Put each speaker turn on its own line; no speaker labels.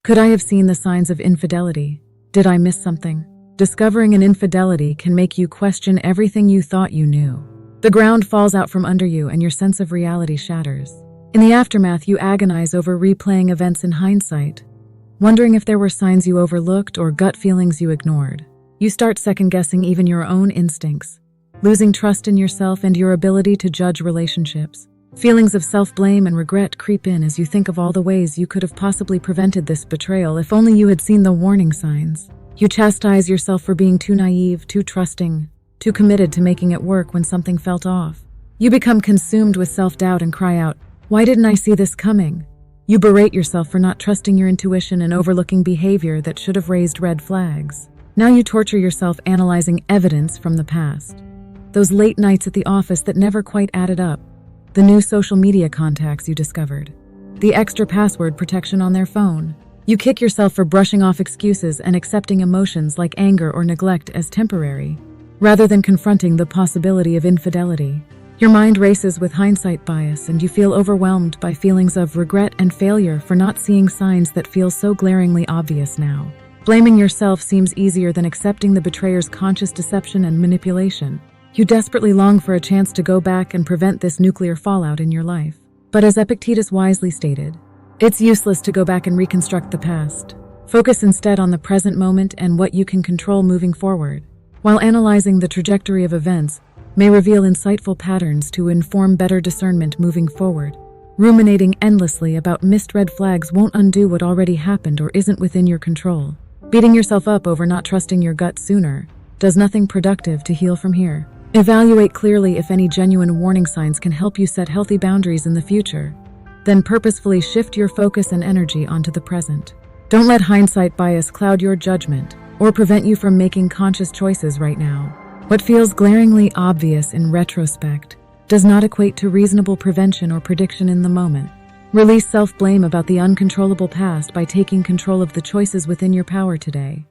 Could I have seen the signs of infidelity? Did I miss something? Discovering an infidelity can make you question everything you thought you knew. The ground falls out from under you and your sense of reality shatters. In the aftermath, you agonize over replaying events in hindsight, wondering if there were signs you overlooked or gut feelings you ignored. You start second-guessing even your own instincts, losing trust in yourself and your ability to judge relationships. Feelings of self-blame and regret creep in as you think of all the ways you could have possibly prevented this betrayal if only you had seen the warning signs. You chastise yourself for being too naive, too trusting, too committed to making it work when something felt off. You become consumed with self-doubt and cry out, "Why didn't I see this coming?" You berate yourself for not trusting your intuition and overlooking behavior that should have raised red flags. Now you torture yourself analyzing evidence from the past. Those late nights at the office that never quite added up, the new social media contacts you discovered, the extra password protection on their phone. You kick yourself for brushing off excuses and accepting emotions like anger or neglect as temporary, rather than confronting the possibility of infidelity. Your mind races with hindsight bias, and you feel overwhelmed by feelings of regret and failure for not seeing signs that feel so glaringly obvious now. Blaming yourself seems easier than accepting the betrayer's conscious deception and manipulation. You desperately long for a chance to go back and prevent this nuclear fallout in your life. But as Epictetus wisely stated, it's useless to go back and reconstruct the past. Focus instead on the present moment and what you can control moving forward. While analyzing the trajectory of events may reveal insightful patterns to inform better discernment moving forward, ruminating endlessly about missed red flags won't undo what already happened or isn't within your control. Beating yourself up over not trusting your gut sooner does nothing productive to heal from here. Evaluate clearly if any genuine warning signs can help you set healthy boundaries in the future. Then purposefully shift your focus and energy onto the present. Don't let hindsight bias cloud your judgment or prevent you from making conscious choices right now. What feels glaringly obvious in retrospect does not equate to reasonable prevention or prediction in the moment. Release self-blame about the uncontrollable past by taking control of the choices within your power today.